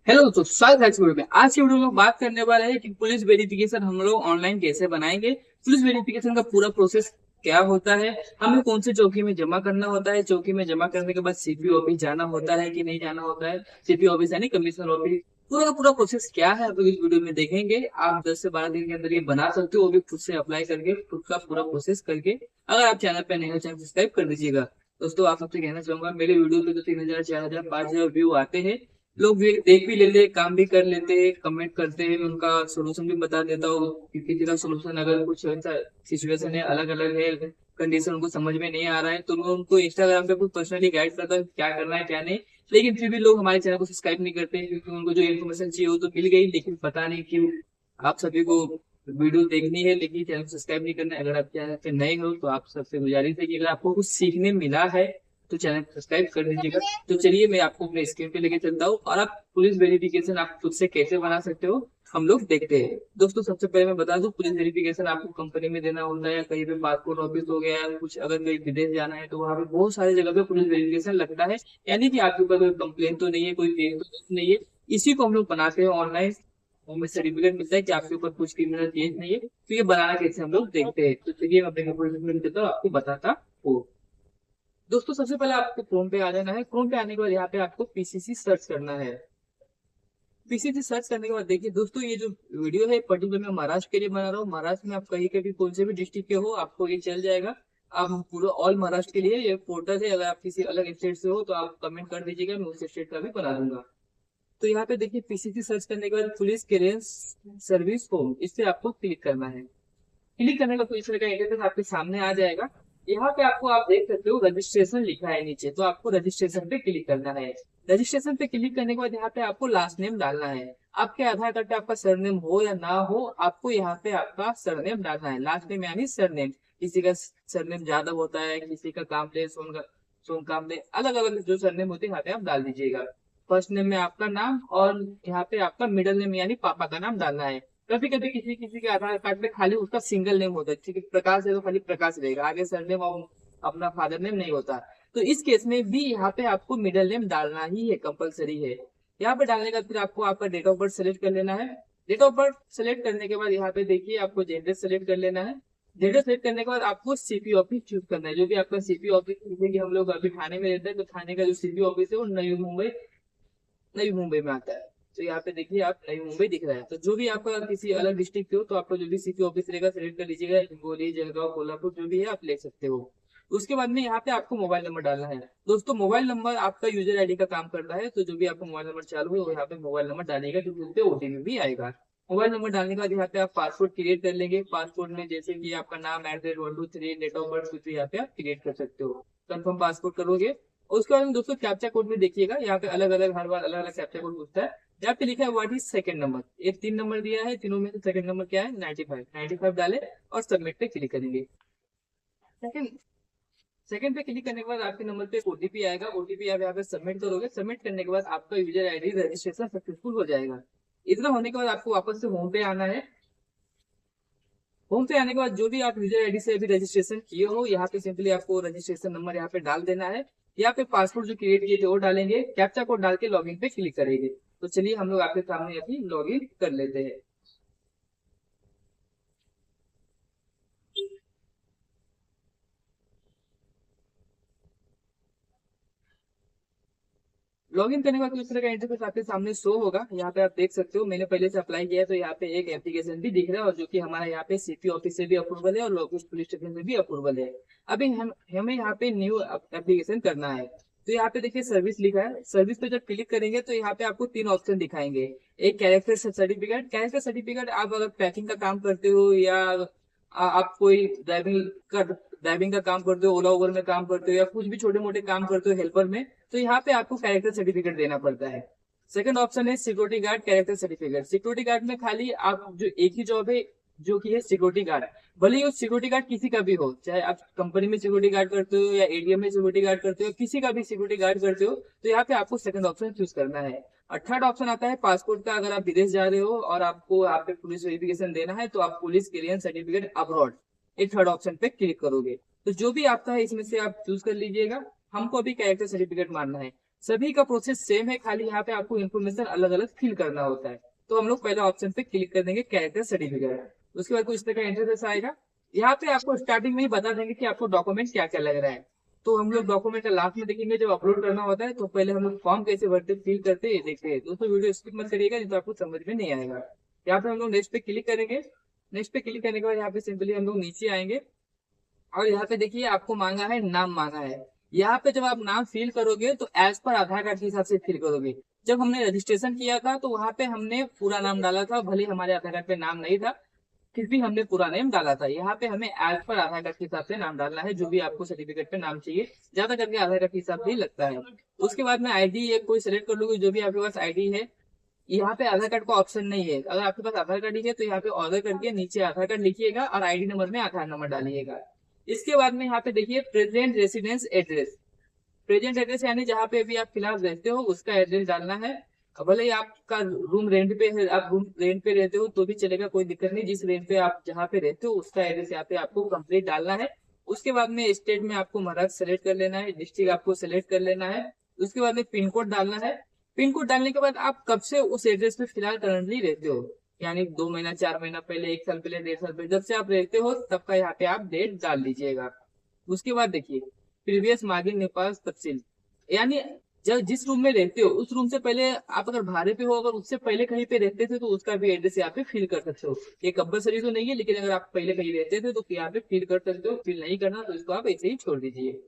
Hello दोस्तों, स्वागत है इस वीडियो में। आज की वीडियो में बात करने वाले हैं कि पुलिस वेरिफिकेशन हम लोग ऑनलाइन कैसे बनाएंगे। पुलिस वेरिफिकेशन का पूरा प्रोसेस क्या होता है, हमें कौन सी चौकी में जमा करना होता है, चौकी में जमा करने के बाद सीपी ऑफिस जाना होता है कि नहीं जाना होता है, सीपी ऑफिस यानी कमिश्नर ऑफिस, पूरा का पूरा प्रोसेस क्या है आप लोग इस वीडियो में देखेंगे। आप 10 से 12 दिन के अंदर ये बना सकते हो, वो भी खुद से अप्लाई करके, खुद का पूरा प्रोसेस करके। अगर आप चैनल पर नए हो, चैनल सब्सक्राइब कर दीजिएगा। दोस्तों, आप सबसे कहना चाहूंगा, मेरे वीडियो पे तो 3,000, 4,000, 5,000 व्यू आते हैं। लोग भी देख भी लेते हैं, काम भी कर लेते हैं, कमेंट करते हैं, उनका सोल्यूशन भी बता देता हूँ कि किसी का सोल्यूशन अगर कुछ ऐसा सिचुएशन है, अलग अलग है, कंडीशन उनको समझ में नहीं आ रहा है, तो मैं उनको इंस्टाग्राम पे कुछ पर्सनली गाइड करता हूँ क्या करना है क्या नहीं। लेकिन फिर भी लोग हमारे चैनल को सब्सक्राइब नहीं करते हैं, क्योंकि उनको जो इन्फॉर्मेशन चाहिए वो तो मिल गई, लेकिन पता नहीं क्यों आप सभी को वीडियो देखनी है लेकिन चैनल को सब्सक्राइब नहीं करना है। अगर आप चैनल पे नए हो तो आप सबसे गुजारिश है कि अगर आपको कुछ सीखने मिला है तो चैनल को सब्सक्राइब कर दीजिएगा। तो चलिए मैं आपको अपने स्क्रीन पे लेके चलता हूँ और आप पुलिस वेरिफिकेशन आप खुद से कैसे बना सकते हो हम लोग देखते हैं। दोस्तों, सबसे पहले मैं बता दूं, पुलिस वेरिफिकेशन आपको कंपनी में देना होता है, या कहीं पे पासपोर्ट ऑफिस हो गया, कुछ अगर कहीं विदेश जाना है तो वहाँ पे बहुत सारी जगह पे पुलिस वेरिफिकेशन लगता है। यानी कि आपके ऊपर कोई कंप्लेन तो नहीं है, कोई केस तो नहीं है। इसी को हम लोग बनाते हैं ऑनलाइन, हमें सर्टिफिकेट मिलता है कि आपके ऊपर कुछ क्रिमिनल केस नहीं है। तो ये बनाना कैसे हम लोग देखते हैं। तो चलिए मैं अपने कंप्यूटर में देता हूँ, आपको बताता हूँ। दोस्तों, सबसे पहले आपको क्रोम पे आ जाना है। क्रोम पे आने के बाद यहाँ पे आपको पीसीसी सर्च करना है। पीसीसी सर्च करने के बाद देखिए दोस्तों, ये जो वीडियो है पर्टिकुलर मैं महाराष्ट्र के लिए बना रहा हूँ। महाराष्ट्र में आप कहीं के भी कौन से भी डिस्ट्रिक्ट के हो आपको ये चल जाएगा। आप पूरा ऑल महाराष्ट्र के लिए ये पोर्टल है। अगर आप किसी अलग स्टेट से हो तो आप कमेंट कर दीजिएगा, मैं उस स्टेट का भी बना दूंगा। तो यहाँ पे देखिए पीसीसी सर्च करने के बाद पुलिस क्लियरेंस सर्विस होम, इस पे आपको क्लिक करना है। क्लिक करने का कोई इस तरह का इंटरफेस आपके सामने आ जाएगा। यहाँ पे आपको आप देख सकते हो रजिस्ट्रेशन लिखा है नीचे, तो आपको रजिस्ट्रेशन पे क्लिक करना है। रजिस्ट्रेशन पे क्लिक करने के बाद यहाँ पे आपको लास्ट नेम डालना है। आपके आधार कार्ड पे आपका सरनेम हो या ना हो, आपको यहाँ पे आपका सरनेम डालना है। लास्ट नेम यानी सरनेम। किसी का सरनेम यादव होता है, किसी का कामले, सोन कामले, अलग अलग जो सरनेम होते हैं यहाँ पे आप डाल दीजिएगा। फर्स्ट नेम में आपका नाम और यहाँ पे आपका मिडिल नेम यानी पापा का नाम डालना है। कभी कभी किसी किसी के आधार कार्ड पे खाली उसका सिंगल नेम होता है, ठीक है, प्रकाश है तो खाली प्रकाश रहेगा, आगे सरनेम और अपना फादर नेम नहीं होता। तो इस केस में भी यहाँ पे आपको मिडिल नेम डालना ही है, कंपलसरी है। यहाँ पे डालने का फिर आपको आपका डेट ऑफ बर्थ सेलेक्ट कर लेना है। डेट ऑफ बर्थ सेलेक्ट करने के बाद यहाँ पे देखिए आपको जेंडर सेलेक्ट कर लेना है। जेंडर सेलेक्ट करने के बाद आपको सीपी ऑफिस चूज करना है, जो भी आपका सीपी ऑफिस, जैसे कि हम लोग अभी थाने में रहते हैं तो थाने का जो सीपी ऑफिस है वो नई मुंबई में आता है। तो यहाँ पे देखिए आप नई मुंबई दिख रहा है। तो जो भी आपका किसी अलग डिस्ट्रिक्ट के हो तो आपका जो भी सिटी ऑफिस रहेगा सेलेक्ट कर लीजिएगा, हिंगोली, जलगांव, कोल्हापुर, जो भी है आप ले सकते हो। उसके बाद में यहाँ पे आपको मोबाइल नंबर डालना है। दोस्तों, मोबाइल नंबर आपका यूजर आईडी का काम करता है, तो जो भी आपका मोबाइल नंबर चालू है वो यहाँ पे मोबाइल नंबर डालेगा, जो उस पे ओटीपी भी आएगा। मोबाइल नंबर डालने के बाद यहाँ पे आप पासपोर्ट क्रिएट कर लेंगे। पासपोर्ट में जैसे कि आपका नाम, एड्रेस, 123, डेट ऑफ बर्थ, कुछ भी यहाँ पे आप क्रिएट कर सकते हो। कंफर्म पासपोर्ट करोगे। उसके बाद में दोस्तों कैप्चा कोड में देखिएगा, यहाँ पे अलग अलग हर बार अलग अलग कैप्चा कोड पूछता है। यहाँ पे लिखा है व्हाट इज सेकंड नंबर। एक 3 नंबर दिया है, तीनों में से सेकंड नंबर क्या है, 95। 95 डाले और सबमिट पे क्लिक करेंगे। सेकंड सेकंड पे क्लिक करने के बाद आपके नंबर पे ओटीपी आएगा। ओटीपी आप यहाँ पे सबमिट करोगे। सबमिट करने के बाद आपका यूजर आईडी रजिस्ट्रेशन सक्सेसफुल हो जाएगा। इतना होने के बाद आपको वापस से होम पे आना है। होम पे आने के बाद जो भी आप यूजर आईडी से अभी रजिस्ट्रेशन किए हो, यहाँ पे सिंपली आपको रजिस्ट्रेशन नंबर यहाँ पे डाल देना है। यहाँ पे पासवर्ड जो क्रिएट किए थे वो डालेंगे, कैप्चा कोड डाल के लॉगिन पे क्लिक करेंगे। तो चलिए हम लोग आपके सामने अभी लॉगिन कर लेते हैं। लॉगिन करने के बाद इस तरह का इंटरफेस आपके सामने शो होगा। यहाँ पे आप देख सकते हो मैंने पहले से अप्लाई किया है, तो यहाँ पे एक एप्लीकेशन भी दिख रहा है, और जो कि हमारा यहाँ पे सीपी ऑफिस से भी अप्रूवल है और लोकल पुलिस स्टेशन से भी अप्रूवल है। अभी हमें यहाँ पे न्यू एप्लीकेशन करना है। तो यहाँ पे देखिए सर्विस लिखा है। सर्विस पे जब क्लिक करेंगे तो यहाँ पे आपको 3 ऑप्शन दिखाएंगे। एक कैरेक्टर सर्टिफिकेट। कैरेक्टर सर्टिफिकेट आप अगर पैकिंग का काम करते हो, या आप कोई ड्राइविंग का काम करते हो, ओला उबर में काम करते हो, या कुछ भी छोटे मोटे काम करते हो हेल्पर में, तो यहाँ पे आपको कैरेक्टर सर्टिफिकेट देना पड़ता है। सेकंड ऑप्शन है security guard character certificate. Security guard में खाली आप जो एक ही जॉब है, जो कि है सिक्योरिटी गार्ड। भले ही वो सिक्योरिटी गार्ड किसी का भी हो, चाहे आप कंपनी में सिक्योरिटी गार्ड करते हो या एटीएम में सिक्योरिटी गार्ड करते हो, किसी का भी सिक्योरिटी गार्ड करते हो, तो यहाँ पे आपको सेकंड ऑप्शन चूज करना है। और थर्ड ऑप्शन आता है पासपोर्ट का। अगर आप विदेश जा रहे हो और आपको यहाँ पे पुलिस वेरिफिकेशन देना है, तो आप पुलिस क्लियरेंस सर्टिफिकेट अब्रॉड, एक थर्ड ऑप्शन पे क्लिक करोगे। तो जो भी आपका है इसमें से आप चूज कर लीजिएगा। हमको अभी कैरेक्टर सर्टिफिकेट मारना है। सभी का प्रोसेस सेम है, खाली यहाँ पे आपको इन्फॉर्मेशन अलग अलग फिल करना होता है। तो हम लोग पहले ऑप्शन पे क्लिक कर देंगे कैरेक्टर सर्टिफिकेट। उसके बाद कुछ इस तरह का इंटरफेस आएगा। यहाँ पे आपको स्टार्टिंग में ही बता देंगे कि आपको डॉक्यूमेंट क्या क्या लग रहा है। तो हम लोग डॉक्यूमेंट लास्ट में देखेंगे जब अपलोड करना होता है। तो पहले हम लोग फॉर्म कैसे भरते फिल करते हैं देखते हैं। दोस्तों वीडियो स्किप मत करिएगा, नहीं तो आपको समझ में नहीं आएगा। यहाँ पे हम लोग नेक्स्ट पे क्लिक करेंगे। नेक्स्ट पे क्लिक करने के बाद यहाँ पे सिंपली हम लोग नीचे आएंगे और यहाँ पे देखिए आपको मांगा है, नाम मांगा है। यहाँ पे जब आप नाम फिल करोगे तो एज पर आधार कार्ड के हिसाब से फिल करोगे। जब हमने रजिस्ट्रेशन किया था तो वहाँ पे हमने पूरा नाम डाला था, भले हमारे आधार कार्ड पे नाम नहीं था, फिर भी हमने पूरा नेम डाला था। यहाँ पे हमें एज पर आधार कार्ड के हिसाब से नाम डालना है, जो भी आपको सर्टिफिकेट पे नाम चाहिए, ज्यादा करके आधार कार्ड के हिसाब से ही लगता है। उसके बाद में आईडी एक कोई सेलेक्ट कर लोगे, जो भी आपके पास आईडी है। यहाँ पे आधार कार्ड का ऑप्शन नहीं है, अगर आपके पास आधार कार्ड ही है तो यहाँ पे ऑर्डर करके नीचे आधार कार्ड लिखिएगा और आईडी नंबर में आधार नंबर डालिएगा। इसके बाद में यहाँ पे देखिए present residence address. Present address यानी जहाँ पे भी आप फिलहाल रहते हो उसका एड्रेस डालना है। अब भले ही आपका रूम रेंट पे है, आप रूम रेंट पे रहते हो तो भी चलेगा, कोई दिक्कत नहीं। जिस रेंट पे आप जहाँ पे रहते हो उसका एड्रेस यहाँ पे आपको कंप्लीट डालना है। उसके बाद में स्टेट में आपको महाराष्ट्र सेलेक्ट कर लेना है, डिस्ट्रिक्ट आपको सेलेक्ट कर लेना है। उसके बाद में पिन कोड डालना है। पिन कोड डालने के बाद आप कब से उस एड्रेस पे फिलहाल करंटली रहते हो, यानी 2 महीना, 4 महीना पहले, 1 साल पहले, 1.5 साल पहले, जब से आप रहते हो तब का यहाँ पे आप डेट डाल दीजिएगा। उसके बाद देखिए प्रीवियस मार्गिन नेपाल तफसील, यानी जब जिस रूम में रहते हो उस रूम से पहले आप अगर भाड़े पे हो, अगर उससे पहले कहीं पे रहते थे तो उसका भी एड्रेस यहाँ पे फिल कर सकते हो। ये कंपलसरी तो नहीं है, लेकिन अगर आप पहले कहीं रहते थे तो यहाँ पे फिल कर सकते हो। फिल नहीं करना तो इसको आप ऐसे ही छोड़ दीजिए।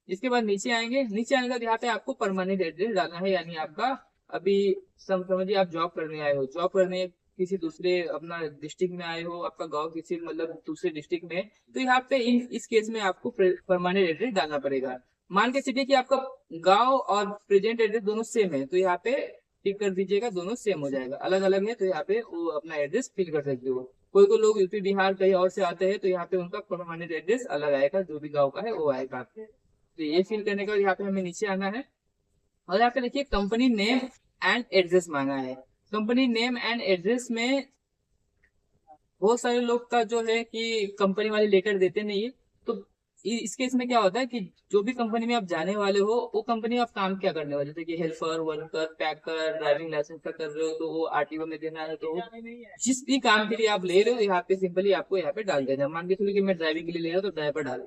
इसके बाद नीचे आएंगे। नीचे आने के बाद यहाँ पे आपको परमानेंट एड्रेस डालना है, यानी आपका अभी समझिए आप जॉब करने आए हो, जॉब करने किसी दूसरे अपना डिस्ट्रिक्ट में आए हो, आपका गांव किसी मतलब दूसरे डिस्ट्रिक्ट में, तो यहाँ पे इस केस में आपको परमानेंट एड्रेस डालना पड़ेगा। मान के चलिए कि आपका गांव और प्रेजेंट एड्रेस दोनों सेम है, तो यहाँ पे टिक कर दीजिएगा, दोनों सेम हो जाएगा। अलग अलग है तो यहाँ पे वो अपना एड्रेस फिल कर सकते हो। कोई कोई लोग यूपी बिहार कहीं और से आते हैं तो यहाँ पे उनका परमानेंट एड्रेस अलग आएगा, जो भी गाँव का है वो आएगा। तो ये फिल करने के बाद यहाँ पे हमें नीचे आना है और यहाँ पे देखिए कंपनी नेम एंड एड्रेस मांगा है। कंपनी नेम एंड एड्रेस में बहुत सारे लोग का जो है कि कंपनी वाले लेटर देते नहीं है। तो इस केस में क्या होता है कि जो भी कंपनी में आप जाने वाले हो वो कंपनी में आप काम क्या करने वाले, जैसे कि हेल्पर, वर्कर, पैकर, ड्राइविंग लाइसेंस का कर रहे हो तो वो आरटीओ में देना है। तो जिस भी काम के लिए आप ले रहे हो यहाँ पे सिंपली आपको यहाँ पे डाल देना। मान के चलिए कि मैं ड्राइविंग के लिए ले रहा हूँ तो ड्राइवर डाल।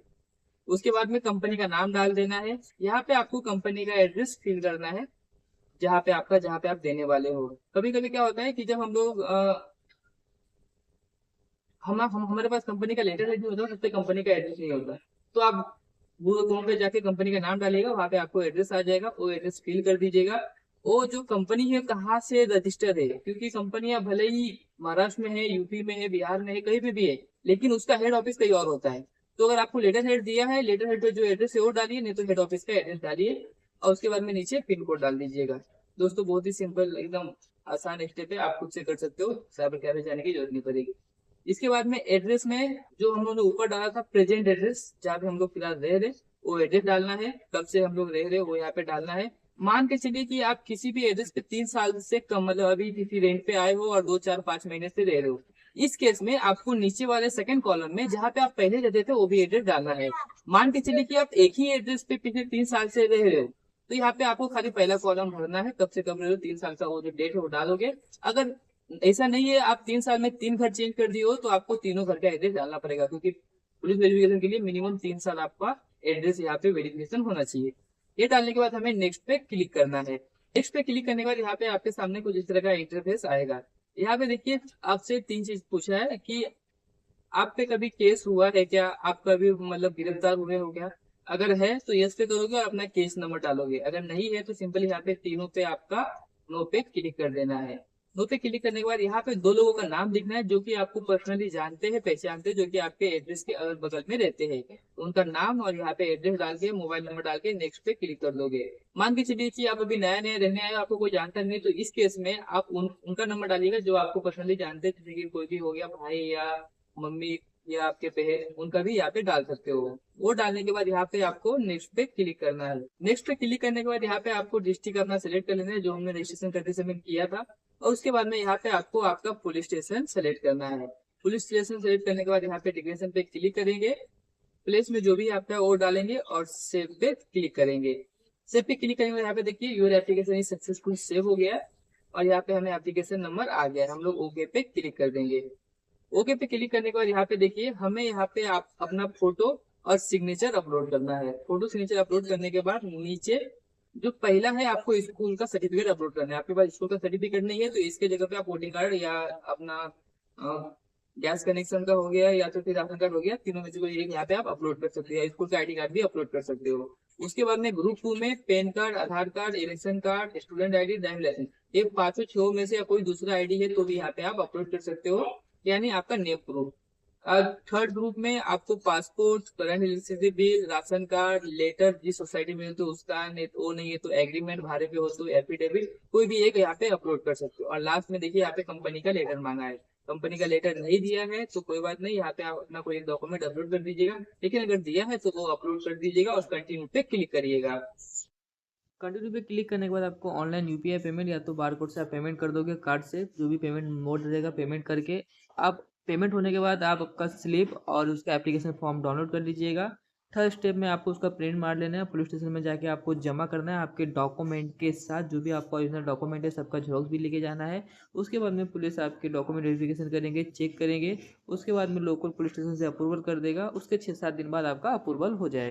उसके बाद में कंपनी का नाम डाल देना है। यहाँ पे आपको कंपनी का एड्रेस फिल करना है, जहाँ पे आप देने वाले हो। कभी कभी क्या होता है कि जब हम लोग हम हमारे पास कंपनी का लेटर नहीं होता, तब तक कंपनी का एड्रेस नहीं होता। तो आप गूगल क्रोम पे जाके कंपनी का नाम डालिएगा, वहाँ पे आपको एड्रेस आ जाएगा, वो एड्रेस फिल कर दीजिएगा। वो जो कंपनी है कहाँ से रजिस्टर है, क्योंकि कंपनियां भले ही महाराष्ट्र में है, यूपी में है, बिहार में है, कहीं पे भी है, लेकिन उसका हेड ऑफिस कहीं और होता है। तो अगर आपको लेटर हेड दिया है, लेटर हेड पे जो एड्रेस है वो डालिए, नहीं तो हेड ऑफिस का एड्रेस डालिए और उसके बाद में नीचे पिन कोड डाल दीजिएगा। दोस्तों बहुत ही सिंपल, एकदम आसान स्टेप है, आप खुद से कर सकते हो, साइबर कैफे जाने की जरूरत नहीं पड़ेगी। इसके बाद में एड्रेस में जो हम लोगों ने ऊपर डाला था प्रेजेंट एड्रेस, जहाँ पे हम लोग फिलहाल रह रहे, वो एड्रेस डालना है। कब से हम लोग रह रहे वो यहाँ पे डालना है। मान के चलिए कि आप किसी भी एड्रेस पे 3 साल से कम, मतलब अभी किसी रेंट पे आए हो और 2 4 5 महीने से रह रहे हो, इस केस में आपको नीचे वाले सेकंड कॉलम में जहाँ पे आप पहले रहते थे वो भी एड्रेस डालना है। मान के चलिए कि आप एक ही एड्रेस पे पिछले 3 साल से रह रहे हो, तो यहाँ पे आपको खाली पहला कॉलम भरना है, कब से कब रहे हो, 3 साल का वो जो डेट है वो डालोगे। अगर ऐसा नहीं है आप 3 साल में 3 घर चेंज कर दिए हो तो आपको तीनों घर का एड्रेस डालना पड़ेगा, क्योंकि पुलिस वेरिफिकेशन के लिए मिनिमम 3 साल आपका एड्रेस यहाँ पे वेरिफिकेशन होना चाहिए। ये डालने के बाद हमें नेक्स्ट पे क्लिक करना है। नेक्स्ट पे क्लिक करने के बाद यहाँ पे आपके सामने कुछ इस तरह का इंटरफेस आएगा। यहाँ पे देखिए आपसे 3 चीज पूछा है कि आप पे कभी केस हुआ है क्या, आप कभी मतलब गिरफ्तार हुए हो क्या। अगर है तो यस पे करोगे और अपना केस नंबर डालोगे, अगर नहीं है तो सिंपली यहाँ पे तीनों पे आपका नो पे क्लिक कर देना है। नो पे क्लिक करने के बाद यहाँ पे 2 लोगों का नाम लिखना है जो कि आपको पर्सनली जानते हैं, पहचानते हैं, जो कि आपके एड्रेस के अगल बगल में रहते हैं। उनका नाम और यहाँ पे एड्रेस डाल के मोबाइल नंबर डाल के नेक्स्ट पे क्लिक कर दोगे। मान के चलिए कि आप अभी नया नया रहने आए, आपको कोई जानता नहीं, तो इस केस में आप उनका नंबर डालिएगा जो आपको पर्सनली जानते हैं, जैसे कि कोई भी हो गया भाई या मम्मी या आपके बहन, उनका भी यहाँ पे डाल सकते हो। वो डालने के बाद यहाँ पे आपको नेक्स्ट पे क्लिक करना है। नेक्स्ट पे क्लिक करने के बाद यहाँ पे आपको डिस्ट्रिक्ट अपना सेलेक्ट कर लेना है, जो हमने रजिस्ट्रेशन करते समय किया था। और उसके बाद में यहाँ पे आपको आपका पुलिस स्टेशन सेलेक्ट करना है। पुलिस स्टेशन सेलेक्ट करने के बाद यहाँ पे डिक्लेरेशन पे क्लिक करेंगे, प्लेस में जो भी आपका वो डालेंगे और सेव पे क्लिक करेंगे। सेव पे क्लिक करेंगे, यहाँ पे देखिए योर एप्लीकेशन सक्सेसफुल सेव हो गया है और यहाँ पे हमें एप्लीकेशन नंबर आ गया है। हम लोग ओके पे क्लिक कर देंगे। ओके पे क्लिक करने के बाद यहाँ पे देखिए हमें यहाँ पे आप अपना फोटो और सिग्नेचर अपलोड करना है। फोटो सिग्नेचर अपलोड करने के बाद नीचे जो पहला है आपको स्कूल का सर्टिफिकेट अपलोड करना है। आपके पास स्कूल का सर्टिफिकेट नहीं है तो इसके जगह पे आप वोटिंग कार्ड या अपना गैस कनेक्शन का हो गया या तो फिर राशन कार्ड हो गया, तीनों में से कोई एक यहाँ पे आप अपलोड कर सकते हो, या स्कूल का आईडी कार्ड भी अपलोड कर सकते हो। उसके बाद में ग्रुप 2 में PAN card, Aadhaar card, election card, student ID, driving licence, ये पांचों छह में से या कोई दूसरा आईडी है तो भी यहाँ पे आप अपलोड कर सकते हो, यानी आपका नेम प्रूफ। थर्ड ग्रुप में आपको passport, current electricity bill, ration card, letter जिस सोसाइटी में हो तो उसका, नहीं तो वो नहीं है तो एग्रीमेंट भाड़े पे हो तो एफिडेविट, कोई भी एक यहाँ पे अपलोड कर सकते हो। और लास्ट में देखिए यहाँ पे कंपनी का लेटर मांगा है, कंपनी का लेटर नहीं दिया है तो कोई बात नहीं, यहाँ पे आप अपना कोई एक डॉक्यूमेंट अपलोड कर दीजिएगा, लेकिन अगर दिया है तो वो अपलोड कर दीजिएगा और कंटिन्यू पे क्लिक करिएगा। कंटिन्यू पे क्लिक करने के बाद आपको ऑनलाइन यूपीआई पेमेंट या तो बारकोड से आप पेमेंट कर दोगे, कार्ड से जो भी पेमेंट मोड रहेगा पेमेंट करके आप पेमेंट होने के बाद आप आपका स्लिप और उसका एप्लीकेशन फॉर्म डाउनलोड कर लीजिएगा। थर्ड स्टेप में आपको उसका प्रिंट मार लेना है, पुलिस स्टेशन में जाके आपको जमा करना है आपके डॉक्यूमेंट के साथ, जो भी आपका ओरिजिनल डॉक्यूमेंट है सबका झेरॉक्स भी लेके जाना है। उसके बाद में पुलिस आपके डॉक्यूमेंट वेरिफिकेशन करेंगे, चेक करेंगे, उसके बाद में लोकल पुलिस स्टेशन से अप्रूवल कर देगा, उसके 6-7 दिन बाद आपका अप्रूवल हो जाएगा।